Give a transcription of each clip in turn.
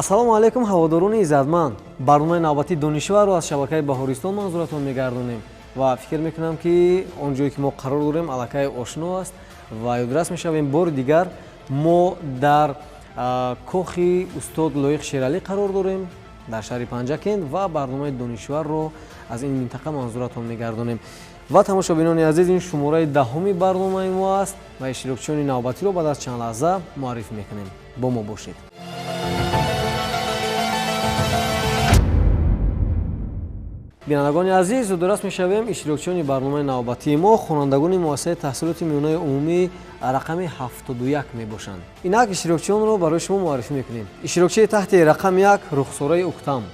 ассалому алайкум ҳаводорони иззатманд. барномаи навбати донишварро аз шабакаи баҳористон манзуратон мегардонем ва фикр мекунам ки он ҷое ки мо қарор дорем аллакай ошно аст ва ёдрас мешавем бори дигар мо дар кохи устод лоиқ шералӣ қарор дорем дар шаҳри панҷакент ва барномаи донишварро аз ин минтақа манзуратон мегардонем. ва тамошобинони азиз, ин шумораи даҳуми барномаи мо аст ва иштирокчиёни навбатиро баъд аз чанд лаҳза муаррифӣ мекунем. бо мо бошед. бинандагони азиз, зудурас мешавем иштирокчиёни барномаи навбатии мо хонандагони муассисаи таҳсилоти миёнаи умумии рақами 71 мебошанд. Инак иштирокчиёнро барои шумо муаррифӣ мекунем. иштирокчии таҳти рақами 1 рухсораи уктам,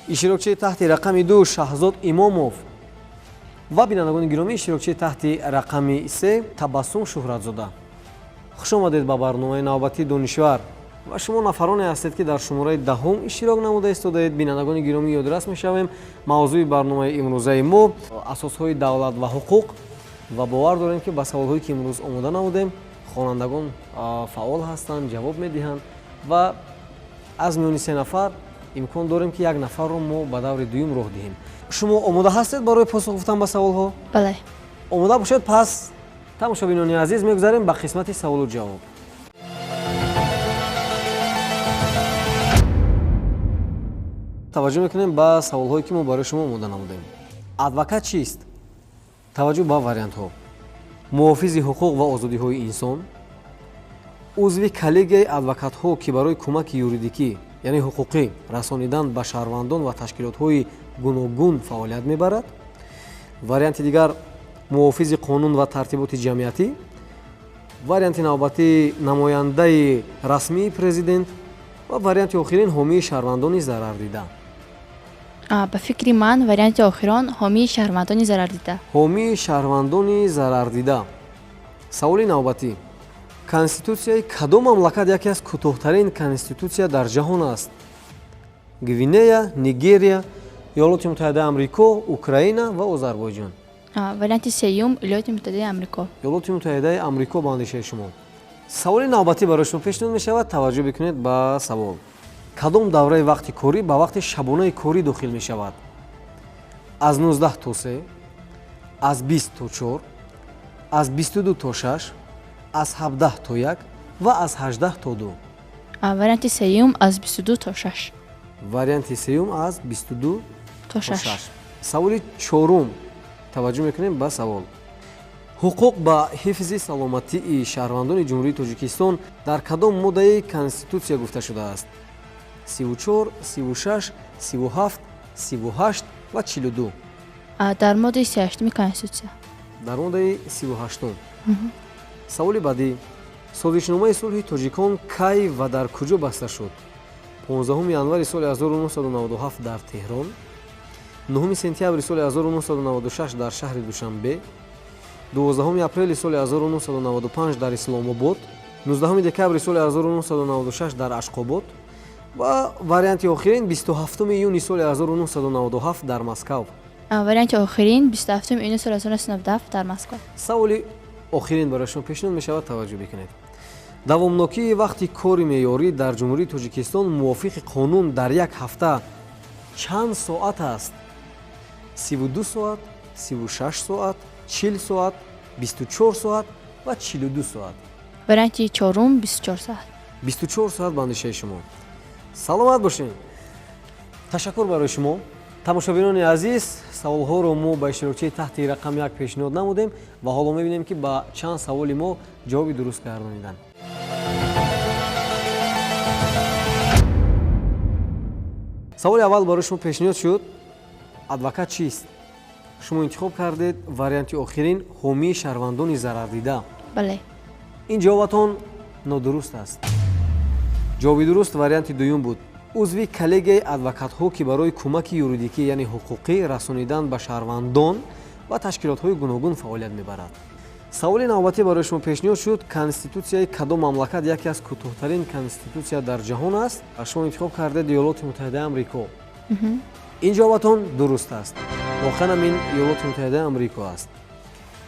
иштирокчии таҳти рақами 2 Шаҳзод Имомов ва бинандагони гиромӣ иштирокчии таҳти рақами 3 Табассум Шуҳратзода. хуш омадед ба барномаи навбатии донишвар. ва шумо нафароне ҳастед ки дар шумораи даҳум иштирок намуда истодаед. бинандагони гиромӣ, ёдрас мешавем мавзӯи барномаи имрӯзаи мо асосҳои давлат ва ҳуқуқ ва бовар дорем ки ба саволҳое ки имрӯз омода намудем хонандагон фаъол ҳастанд, ҷавоб медиҳанд ва аз миёни се нафар имкон дорем ки як нафарро мо ба даври дуюм роҳ диҳем. шумо омода ҳастед барои посух гуфтан ба саволҳо? бале. омода бошед. пас тамошобинони азиз, мегузарем ба қисмати саволу ҷавоб. таваҷҷӯҳ мекунем ба саволҳое ки мо барои шумо омода намудем. Адвокат чист? таваҷҷӯҳ ба вариантҳо. муҳофизи ҳуқуқ ва озодиҳои инсон, узви коллегияи адвокатҳо ки барои кӯмаки юридикӣ яъне ҳуқуқӣ расонидан ба шаҳрвандон ва ташкилотҳои гуногун фаъолият мебарад. варианти дигар, муҳофизи қонун ва тартиботи ҷамъиятӣ. варианти навбатӣ, намояндаи расмии президент ва варианти охирин, ҳомии шаҳрвандони зарардида. ба фикри ман варианти охирон ҳомии шаҳрвандони зарардида. ҳомии шаҳрвандони зарардида. саволи навбатӣ. конститутсияи кадом мамлакат яке аз кӯтоҳтарин конститутсия дар ҷаҳон аст? Гвинея, Нигерия, Иёлоти Муттаҳидаи Амрико, Украина ва Озарбойҷон. варианти сеюм Иёлоти Муттаҳидаи Амрико. Иёлоти Муттаҳидаи Амрико ба андешаи шумо. саволи навбатӣ барои шумо пешниҳод мешавад. таваҷҷӯҳ бикунед ба савол. кадом давраи вақти корӣ ба вақти шабонаи корӣ дохил мешавад? аз 19 то 3, аз 20 то 4, аз 22 то 6, аз 17 то 1 ва аз 18 то 2. варианти сеюм аз 22 то 6. варианти сеюм аз 22 то 6. саволи чорум. таваҷҷӯҳ мекунем ба савол. ҳуқуқ ба ҳифзи саломатии шаҳрвандони ҷумҳурии Тоҷикистон дар кадом моддаи конститутсия гуфта шудааст? 34, 36, 37, 38 ва 42. дар моддаи 38 конститутсия. дар моддаи 38. саволи баъдӣ. созишномаи сулҳи тоҷикон кай ва дар куҷо баста шуд? 15 январи соли 1997 дар Теҳрон, 9 сентябри соли 1996 дар шаҳри Душанбе, 12 апрели соли 1995 дар Исломобод, 19 декабри соли 1996 дар Ашқобод ва варианти охирин 27 июни соли 1997 дар Москав. варианти охирин 27 июни соли 1997 дар Москва. саволи охирин барои шумо пешниҳод мешавад. таваҷҷӯҳ бикунед. давомнокии вақти кори меъёрӣ дар ҷумҳурии Тоҷикистон мувофиқи қонун дар як ҳафта чанд соат аст? 32 соат, 36 соат, 40 соат, 24 соат ва 42 соат. варианти чорум 24 соат. 24 соат ба андешаи шумо. саломат бошед. ташаккур барои шумо. тамошобинони азиз, саволҳоро мо ба иштирокчии таҳти рақами 1 пешниҳод намудем ва ҳоло мебинем ки ба чанд саволи мо ҷавоби дуруст гардониданд. саволи аввал барои шумо пешниҳод шуд. адвокат чист? шумо интихоб кардед варианти охирин ҳомии шаҳрвандони зарардида. бале. ин ҷавобатон нодуруст аст. ҷавоби дуруст варианти дуюм буд. узви коллегияи адвокатҳо ки барои кӯмаки юридикӣ яъне ҳуқуқӣ расонидан ба шаҳрвандон ва ташкилотҳои гуногун фаъолият мебарад. саволи навбатӣ барои шумо пешниҳод шуд. конститутсияи кадом мамлакат яке аз кӯтоҳтарин конститутсия дар ҷаҳон аст? шумо интихоб кардед Иёлоти Муттаҳидаи Амрико. ин ҷавобатон дуруст аст. воқеан ин Иёлоти Муттаҳидаи Амрико аст.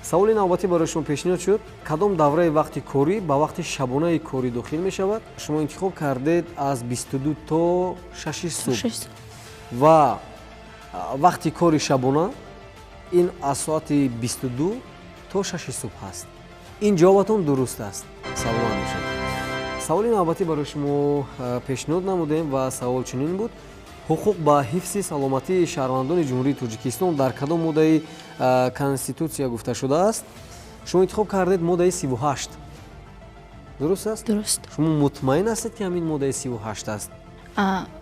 саволи навбатӣ барои шумо пешниҳод шуд, кадом давраи вақти корӣ ба вақти шабонаи корӣ дохил мешавад? Шумо интихоб кардед аз 22 то 6 субҳ ва вақти кори шабона ин аз соати 22 то 6 субҳ ҳаст. ин ҷавобатон дуруст аст. саломат бошед. саволи навбатӣ барои шумо пешниҳод намудем ва савол чунин буд: ҳуқуқ ба ҳифзи саломатии шаҳрвандони ҷумҳурии Тоҷикистон дар кадом моддаи конститутсия гуфта шудааст? шумо интихоб кардед моддаи 38. дуруст аст? дуруст. шумо мутмаин ҳастед ки ҳамин моддаи 38 аст?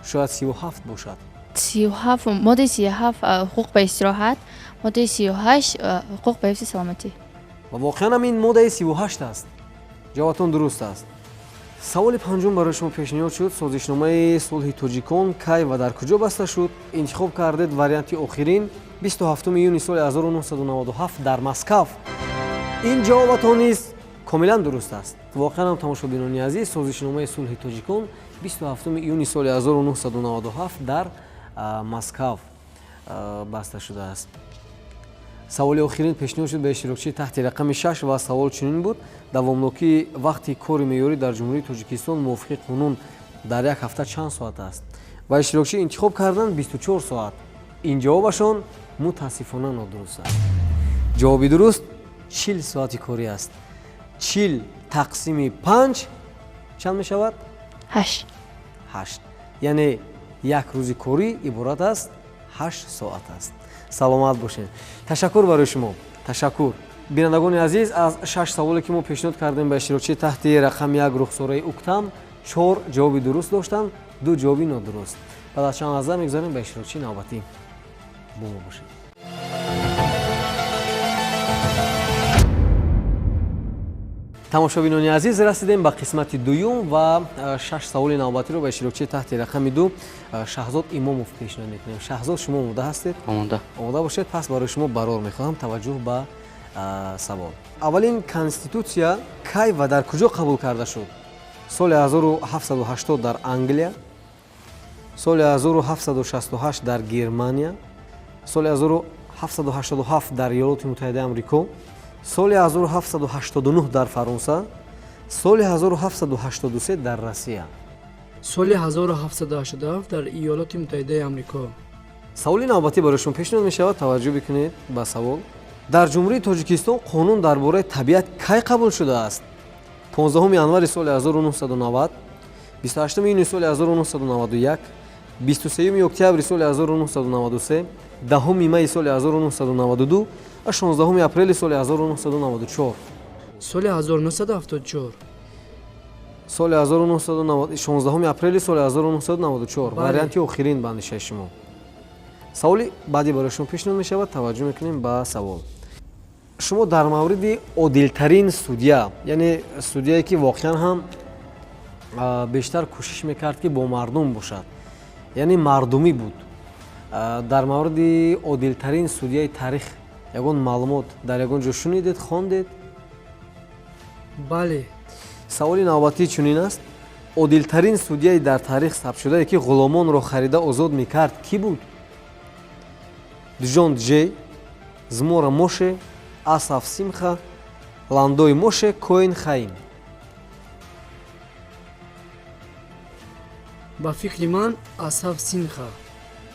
шояд 37 бошад. 37 моддаи 37 ҳуқуқ ба истироҳат, моддаи 38 ҳуқуқ ба ҳифзи саломатӣ. ва воқеан ҳамин моддаи 38 аст. ҷавобатон дуруст аст. саволи панҷум барои шумо пешниҳод шуд: созишномаи сулҳи тоҷикон кай ва дар куҷо баста шуд? интихоб кардед варианти охирин 27 июни соли 1997 дар Москав. ин ҷавобатон низ комилан дуруст аст. воқеан ҳам тамошобинони азиз, созишномаи сулҳи тоҷикон 27 июни соли 1997 дар Москав баста шудааст. саволи охирин пешниҳод шуд ба иштирокчии таҳти рақами 6 ва савол чунин буд: давомнокии вақти кори меъёрӣ дар ҷумҳурии Тоҷикистон мувофиқи қонун дар як ҳафта чанд соат аст? ва иштирокчӣ интихоб карданд 24 соат. ин ҷавобашон мутаассифона нодуруст аст. ҷавоби дуруст 40 соати корӣ аст. 40 тақсими 5 чанд мешавад? 8. 8. яъне як рӯзи корӣ иборат аст 8 соат аст. саломат бошед. ташаккур барои шумо. ташаккур. бинандагони азиз, аз 6 саволе ки мо пешниҳод кардем ба иштирокчии таҳти рақами 1 рухсораи уктам, 4 ҷавоби дуруст доштанд, 2 ҷавоби нодуруст. баъд аз чанд лаҳза мегзарем ба иштирокчии навбатӣ. бо мо бошед. тамошобинони азиз, расидем ба қисмати дуюм ва 6 саволи навбатиро ба иштирокчии таҳти рақами 2 Шаҳзод Имомов пешниҳод мекунем. Шаҳзод, шумо омода ҳастед? омода бошед. пас барои шумо барор мехоҳам. таваҷҷӯҳ ба савол. аввалин конститутсия кай ва дар куҷо қабул карда шуд? соли 1780 дар Англия, соли 1768 дар Германия, соли 1787 дар Иёлоти Муттаҳидаи Амрико, соли 1789 дар Фаронса, соли 1783 дар Россия. соли 1787 дар Иёлоти Муттаҳидаи Амрико. саволи навбатӣ барои шумо пешниҳод мешавад. таваҷҷӯҳ бикунед ба савол. дар ҷумҳурии Тоҷикистон қонун дар бораи табиат кай қабул шудааст? 15 январи соли 1990, 28 июни соли 1991, 23 октябри соли 1993, 10 майи соли 1992 ва 16 апрели соли 1994. соли 1974. соли 16 апрели соли 1994. варианти охирин ба андешаи шумо. саволи баъди барои шумо пешниҳод мешавад. таваҷҷӯҳ мекунем ба савол. шумо дар мавриди одилтарин судя, яъне судяе ки воқеан ҳам бештар кӯшиш мекард ки бо мардум бошад, яъне мардумӣ буд, дар мавриди одилтарин судяи таърих ягон маълумот дар ягон ҷо шунидед, хондед? бале. саволи навбатӣ чунин аст: одилтарин судяи дар таърих сабтшудае ки ғуломонро харида озод мекард кӣ буд? Джон Джей, Змора Моше, Асаф Симха, Ландой Моше, Коин Хаим. ба фикри ман Асаф Симха.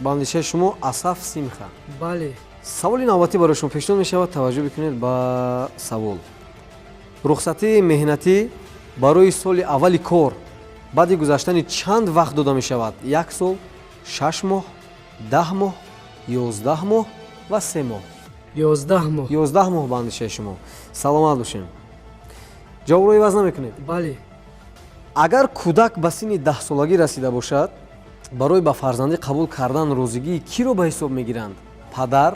ба андешаи шумо Асаф Симха. бале. саволи навбатӣ барои шумо пешниҳод мешавад. таваҷҷӯҳ бикунед ба савол. рухсатии меҳнатӣ барои соли аввали кор баъди гузаштани чанд вақт дода мешавад? 1 сол, 6 моҳ, 10 моҳ, 11 моҳ ва 3 моҳ. 11 моҳ. 11 моҳ ба андешаи шумо. саломат бошед. ҷавобро иваз намекунед? бале. агар кӯдак ба синни 10 солагӣ расида бошад, барои ба фарзандӣ қабул кардан розигии киро ба ҳисоб мегиранд? падар,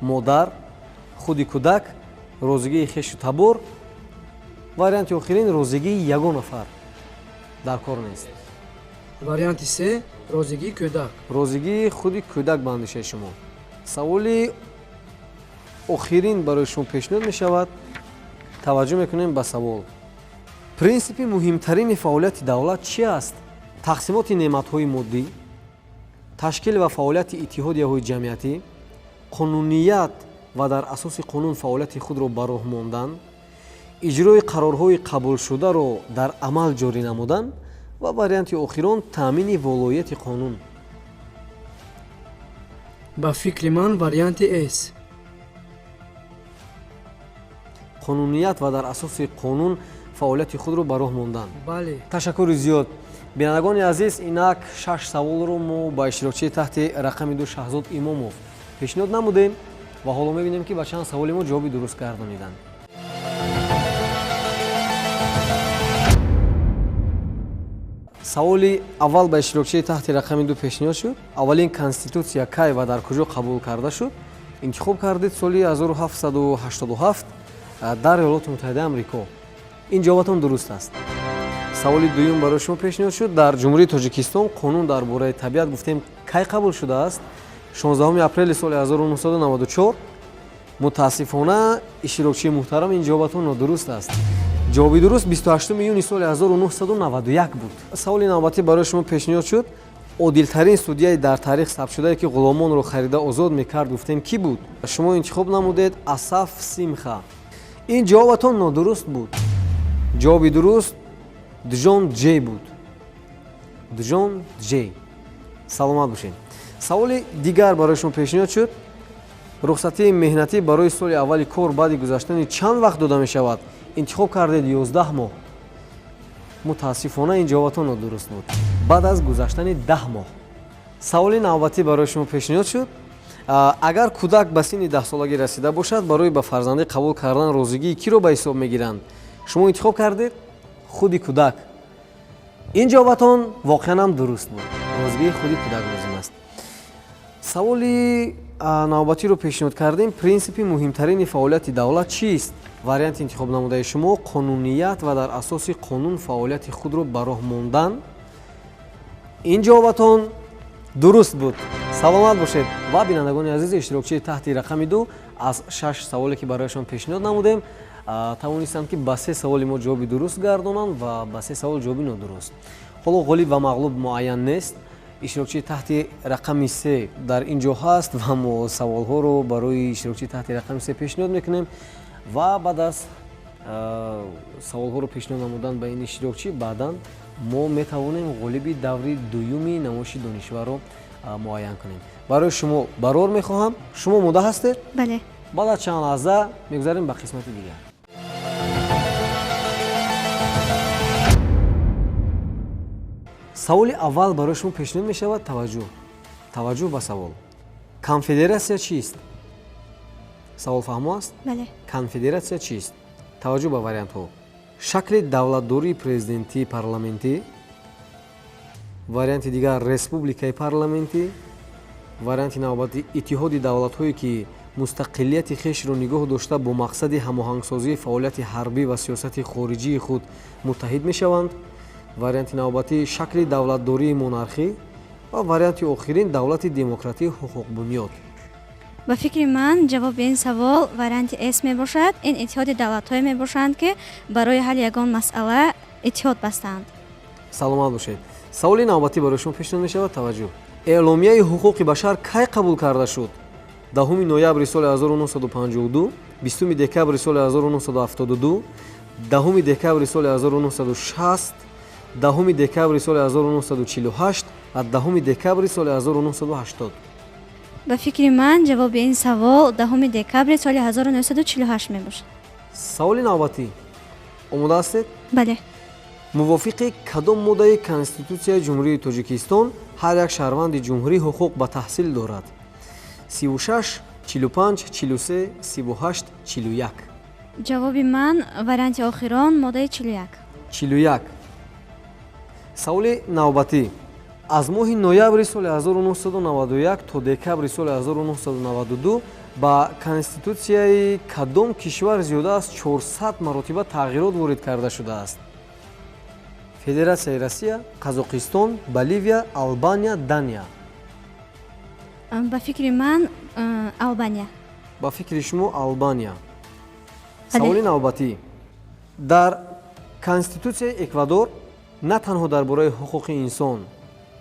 модар, худи кӯдак, розигии хешу табор. варианти охирин розигии ягон нафар дар кор нест. варианти 3 розигии кӯдак. розигии худи кӯдак ба андешаи шумо. саволи охирин барои шумо пешниҳод мешавад. таваҷҷӯҳ мекунем ба савол. принсипи муҳимтарини фаъолияти давлат чи аст? тақсимоти неъматҳои моддӣ, ташкил ва фаъолияти иттиҳодияҳои ҷамъиятӣ, қонуният ва дар асоси қонун фаъолияти худро ба роҳ мондан, иҷрои қарорҳои қабулшударо дар амал ҷорӣ намудан ва варианти охирон таъмини волояти қонун. ба фикри ман варианти с. қонуният ва дар асоси қонун фаъолияти худро ба роҳ мондан. бале. ташаккури зиёд. бинандагони азиз, инак 6 саволро мо ба иштирокчии таҳти рақами 2 Шаҳзод Имомов пешниҳод намудем ва ҳоло мебинем ки ба чанд саволи мо ҷавоби дуруст гардониданд. саволи аввал ба иштирокчии таҳти рақами 2 пешниҳод шуд. Аввалин конститутсия кай ва дар куҷо қабул карда шуд? Интихоб кардед соли 1787 дар Иёлоти Муттаҳидаи Амрико. ин ҷавобатон дуруст аст. саволи дуюм барои шумо пешниҳод шуд. дар ҷумҳурии Тоҷикистон қонун дар бораи табиат гуфтем кай қабул шудааст? 16 апрели соли 1994. мутаассифона иштирокчии муҳтарам, ин ҷавобатон нодуруст аст. ҷавоби дуруст 28 июни соли 1991 буд. саволи навбатӣ барои шумо пешниҳод шуд. одилтарин судяи дар таърих сабтшудае ки ғуломонро харида озод мекард гуфтем кӣ буд? шумо интихоб намудед Асаф Симха. ин ҷавобатон нодуруст буд. ҷавоби дуруст Джон Ҷей буд. Джон Ҷей. саломат бошед. саволи дигар барои шумо пешниҳод шуд. рухсатии меҳнатӣ барои соли аввали кор баъди гузаштани чанд вақт дода мешавад? интихоб кардед 11 моҳ. мутаассифона ин ҷавобатон нодуруст буд. баъд аз гузаштани 10 моҳ. саволи навбатӣ барои шумо пешниҳод шуд. агар кӯдак ба синни 10 солагӣ расида бошад, барои ба фарзандӣ қабул кардан розигии киро ба ҳисоб мегиранд? шумо интихоб кардед худи кӯдак. ин ҷавобатон воқеан ҳам дуруст буд. розигии худи кӯдак лозим аст. саволи навбатиро пешниҳод кардем. принсипи муҳимтарини фаъолияти давлат чист? варианти интихоб намудаи шумо қонуният ва дар асоси қонун фаъолияти худро ба роҳ мондан. ин ҷавобатон дуруст буд. саломат бошед. ва бинандагони азиз, иштирокчии таҳти рақами 2 аз 6 саволе ки барояшон пешниҳод намудем тавонистанд ки ба 3 саволи мо ҷавоби дуруст гардонанд ва ба 3 савол ҷавоби нодуруст. ҳоло ғолиб ва мағлуб муайян нест. иштирокчии таҳти рақами 3 дар ин ҷо ҳаст ва мо саволҳоро барои иштирокчии таҳти рақами 3 пешниҳод мекунем ва баъд аз саволҳоро пешниҳод намудан ба ин иштирокчӣ баъдан мо метавонем ғолиби даври дуюми намоиши донишварро муайян кунем. барои шумо барор мехоҳам. шумо мода ҳастед? бале. баъд аз чанд лаҳза мегузарем ба қисмати дигар. саволи аввал барои шумо пешниҳод мешавад. таваҷҷӯҳ ба савол. конфедератсия чист? савол фаҳмо аст? бале. конфедератсия чист? таваҷҷӯҳ ба вариантҳо. шакли давлатдории президентӣ парламентӣ, варианти дигар республикаи парламентӣ, варианти навбати иттиҳоди давлатҳое ки мустақилияти хешро нигоҳ дошта бо мақсади ҳамоҳангсозии фаъолияти ҳарбӣ ва сиёсати хориҷии худ муттаҳид мешаванд, варианти навбати шакли давлатдории монархӣ ва варианти охирин давлати демократии ҳуқуқбунёд. ба фикри ман ҷавоби ин савол варианти с мебошад. ин иттиҳоди давлатҳое мебошанд ки барои ҳалли ягон масъала иттиҳод бастанд. саломат бошед. саволи навбатӣ барои шумо пешниҳод мешавад. таваҷҷӯҳ. эъломияи ҳуқуқи башар кай қабул карда шуд? 10 ноябри соли 1952, 20 декабри соли 1972, 10 декабри соли 1960, 10 декабри соли 1948 ва 10 декабри соли 1980. ба фикри ман ҷавоби ин савол 10 декабри соли 1948 мебошад. саволи навбатӣ. омода ҳастед? бале. мувофиқи кадом моддаи конститутсияи ҷумҳурии Тоҷикистон ҳар як шаҳрванди ҷумҳурӣ ҳуқуқ ба таҳсил дорад? 36, 45, 43, 38, 41. ҷавоби ман варианти охирон моддаи 41. 41. саволи навбатӣ. аз моҳи ноябри соли 1991 то декабри соли 1992 ба конститутсияи кадом кишвар зиёда аз 400 маротиба тағйирот ворид карда шудааст? федератсияи Россия, Қазоқистон, Боливия, Албания, Дания. ба фикри ман Албания. ба фикри шумо Албания. Бале. саволи навбатӣ. дар конститутсияи Эквадор на танҳо дар бораи ҳуқуқи инсон,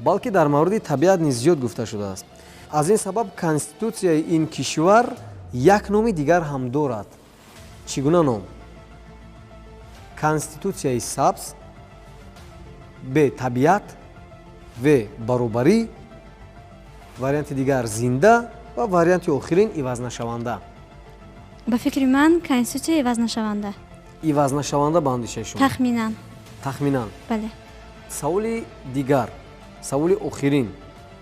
балки дар мавриди табиат низ зиёд гуфта шудааст. аз ин сабаб конститутсияи ин кишвар як номи дигар ҳам дорад. Чӣ гуна ном? Конститутсияи сабз, б. табиат, в. баробарӣ, варианти дигар зинда ва варианти охирин ивазнашаванда. ба фикри ман конститутсия ивазнашаванда. Ивазнашаванда ба андешаи шумо? тахминан. Тахминан. бале. саволи дигар, саволи охирин.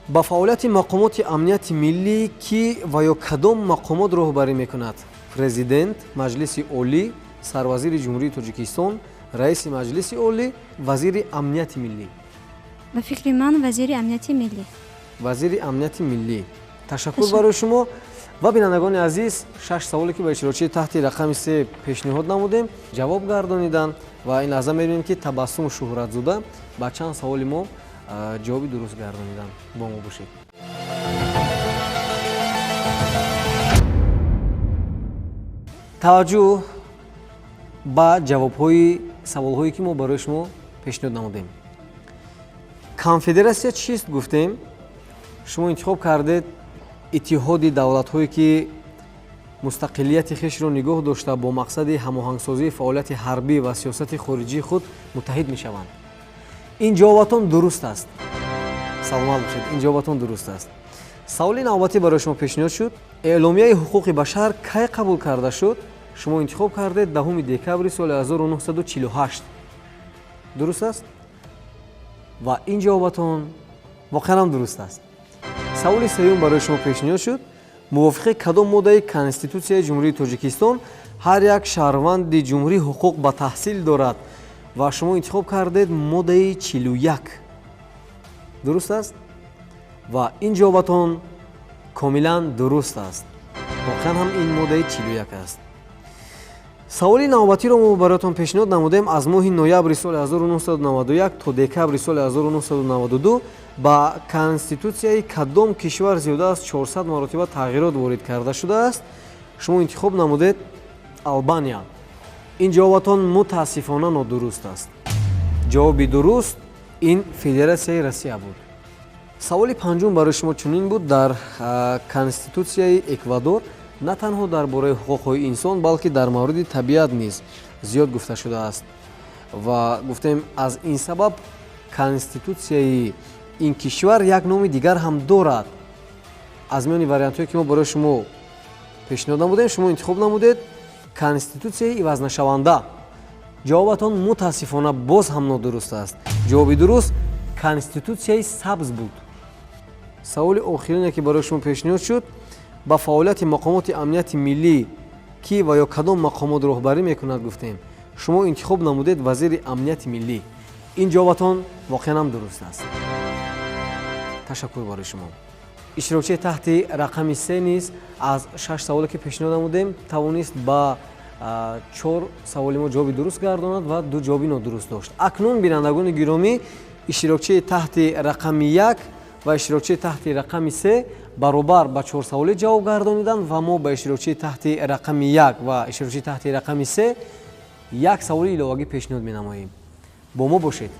ба фаъолияти мақомоти амнияти миллӣ кӣ ва ё кадом мақомот роҳбарӣ мекунад? Президент, Маҷлиси олӣ, Сарвазири Ҷумҳурии Тоҷикистон, Раиси Маҷлиси олӣ, Вазири амнияти миллӣ. ба фикри ман вазири амнияти миллӣ. вазири амнияти миллӣ. Ташаккур барои шумо. ва бинандагони азиз, 6 саволе ки ба иштирокчии таҳти рақами 3 пешниҳод намудем, ҷавоб гардонидан ва ин лаҳза мебинем ки Табассум Шӯҳратзода ба чанд саволи мо ҷавоби дуруст гардонидан. Бо мо бошед. таваҷҷӯҳ ба ҷавобҳои саволҳое ки мо барои шумо пешниҳод намудем. Конфедератсия чист гуфтем? шумо интихоб кардед иттиҳоди давлатҳое ки мустақилияти хешро нигоҳ дошта бо мақсади ҳамоҳангсозии фаъолияти ҳарбӣ ва сиёсати хориҷии худ муттаҳид мешаванд. ин ҷавобатон дуруст аст. саломат бошед. ин ҷавобатон дуруст аст. саволи навбатӣ барои шумо пешниҳод шуд. эъломияи ҳуқуқи башар кай қабул карда шуд? шумо интихоб кардед 10 декабри соли 1948. дуруст аст? ва ин ҷавобатон воқеан ҳам дуруст аст. саволи сеюм барои шумо пешниҳод шуд. мувофиқи кадом моддаи Конститутсияи Ҷумҳурии Тоҷикистон ҳар як шаҳрванди ҷумҳурӣ ҳуқуқ ба таҳсил дорад? ва шумо интихоб кардед моддаи 41. дуруст аст? ва ин ҷавобатон комилан дуруст аст. воқеан ҳам ин моддаи 41 аст. саволи навбатиро мо бароятон пешниҳод намудем. аз моҳи ноябри соли 1991 то декабри соли 1992 ба Конститутсияи кадом кишвар зиёда аз 400 маротиба тағйирот ворид карда шудааст? шумо интихоб намудед Албания. ин ҷавобатон мутаассифона нодуруст аст. ҷавоби дуруст ин Федератсияи Россия буд. саволи панҷум барои шумо чунин буд. дар Конститутсияи Эквадор на танҳо дар бораи ҳуқуқҳои инсон, балки дар мавриди табиат низ зиёд гуфта шудааст. ва гуфтем аз ин сабаб Конститутсияи ин кишвар як номи дигар ҳам дорад. аз миёни вариантҳое ки мо барои шумо пешниҳод намудем, шумо интихоб намудед Конститутсияи ивазнашаванда. ҷавобатон мутаассифона боз ҳам нодуруст аст. ҷавоби дуруст Конститутсияи сабз буд. саволи охирине ки барои шумо пешниҳод шуд. ба фаъолияти мақомоти амнияти миллӣ ки ва ё кадом мақомот роҳбарӣ мекунад гуфтем. шумо интихоб намудед вазири амнияти миллӣ. ин ҷавобатон воқеан ҳам дуруст аст. ташаккур барои шумо. иштирокчии таҳти рақами 3 низ аз 6 саволе ки пешниҳод намудем тавонист ба 4 саволи мо ҷавоби дуруст гардонад ва 2 ҷавоби нодуруст дошт. акнун бинандагони гиромӣ, иштирокчии таҳти рақами 1 ва иштирокчии таҳти рақами 3 баробар ба 4 саволе ҷавоб гардониданд ва мо ба иштирокчии таҳти рақами 1 ва иштирокчии таҳти рақами 3 як саволи иловагӣ пешниҳод менамоем. бо мо бошед.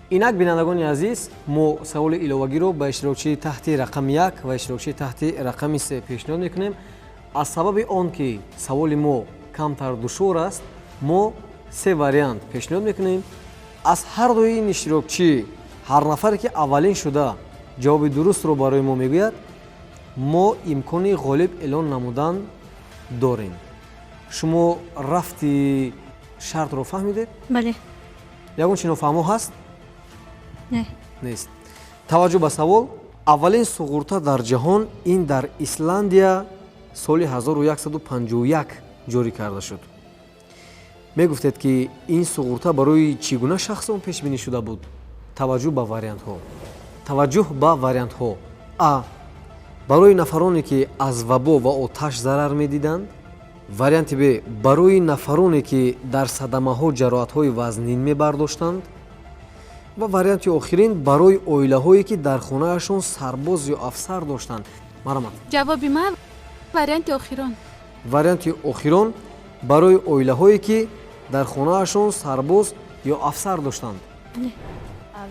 инак бинандагони азиз, мо саволи иловагиро ба иштирокчии таҳти рақами 1 ва иштирокчии таҳти рақами 3 пешниҳод мекунем. аз сабаби он ки саволи мо камтар душвор аст, мо 3 вариант пешниҳод мекунем. аз ҳар дуи ин иштирокчӣ ҳар нафаре ки аввалин шуда ҷавоби дурустро барои мо мегӯяд, мо имкони ғолиб эълон намудан дорем. шумо рафти шартро фаҳмидед? бале. ягон чи нофаҳмо ҳаст? не. нест. таваҷҷӯҳ ба савол. аввалин суғурта дар ҷаҳон ин дар Исландия соли 1151 ҷорӣ карда шуд. мегуфтед ки ин суғурта барои чӣ гуна шахсон пешбинӣ шуда буд? таваҷҷӯҳ ба вариантҳо. таваҷҷӯҳ ба вариантҳо. а. барои нафароне ки аз вабо ва оташ зарар медиданд. варианти б. барои нафароне ки дар садамаҳо ҷароҳатҳои вазнин мебардоштанд. ва варианти охирин барои оилаҳое ки дар хонаашон сарбоз ё афсар доштанд. марамат. ҷавоби ман варианти охирон. варианти охирон барои оилаҳое ки дар хонаашон сарбоз ё афсар доштанд.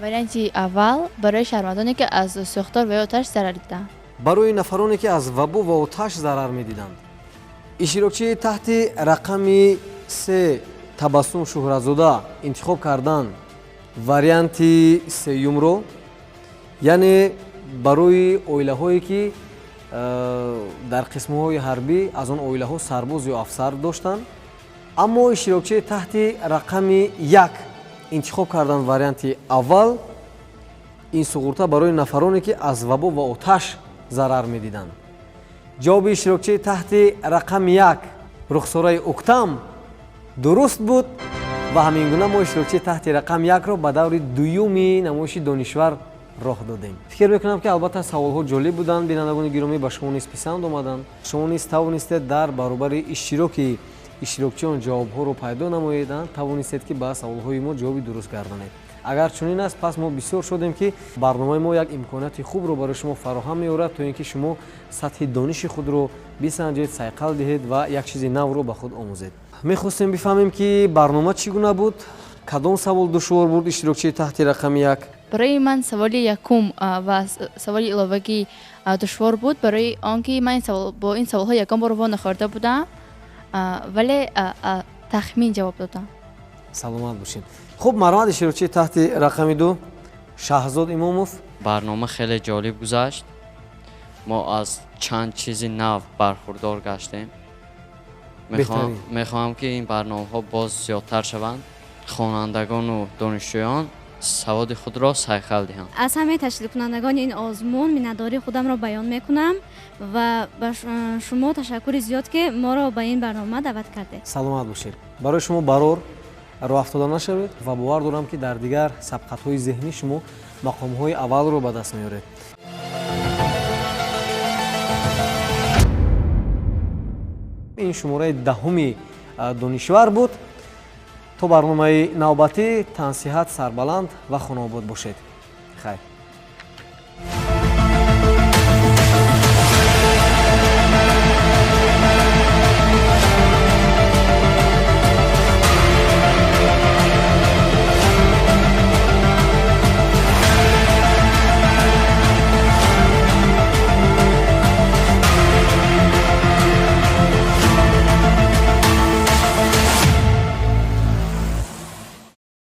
варианти аввал барои шаҳрвандоне ки аз сӯхтор ва оташ зарар диданд. барои нафароне ки аз вабу ва оташ зарар медиданд. иштирокчии таҳти рақами 3 табассум шӯҳратзода интихоб кардан варианти сеюмро, яъне барои оилаҳое ки дар қисмҳои ҳарбӣ аз он оилаҳо сарбоз ё афсар доштанд, аммо иштирокчии таҳти рақами 1 интихоб кардан варианти аввал, ин суғурта барои нафароне ки аз вабо ва оташ зарар медиданд. ҷавоби иштирокчии таҳти рақами 1 рухсораи уктам дуруст буд ва ҳамин гуна мо иштирокчии таҳти рақами 1-ро ба даври дуюми намоиши донишвар роҳ додем. фикр мекунам ки албатта саволҳо ҷолиб буданд. бинандагони гиромӣ, ба шумо низ писанд омаданд. шумо низ тавонистед дар баробари иштироки иштирокчиён ҷавобҳоро пайдо намоеданд, тавонистед ки ба саволҳои мо ҷавоби дуруст гардонед. агар чунин аст, пас мо бисёр шодем ки барномаи мо як имконияти хубро барои шумо фароҳам меорад, то ин ки шумо сатҳи дониши худро бисанҷед, сайқал диҳед ва як чизи навро ба худ омӯзед. мехостем бифаҳмем ки барнома чӣ гуна буд, кадом савол душвор буд иштирокчии таҳти рақами 1? барои ман саволи якум ва саволи иловагӣ душвор буд, барои он ки ман бо ин саволҳо ягон бор вонахӯрда будам, вале тахмин ҷавоб додам. саломат бошед. хуб, марҳамат. иштирокчии таҳти рақами 2 Шаҳзод Имомов. барнома хеле ҷолиб гузашт. мо аз чанд чизи нав бархурдор гаштем. мехоҳам ки ин барномаҳо боз зиёдтар шаванд, хонандагону донишҷӯён саводи худро сайқал диҳанд. аз ҳамаи ташликунандагони ин озмун миннатдории худамро баён мекунам ва ба шумо ташаккури зиёд ки моро ба ин барнома даъват кардед. саломат бошед. барои шумо барор роҳафтода нашавед ва бовар дорам ки дар дигар сабқатҳои зеҳнӣ шумо мақомҳои аввалро ба даст меоред. ин шумораи 10-уми донишвар буд. то барномаи навбатӣ, тансиҳат сарбаланд ва хонобод бошед. хайр.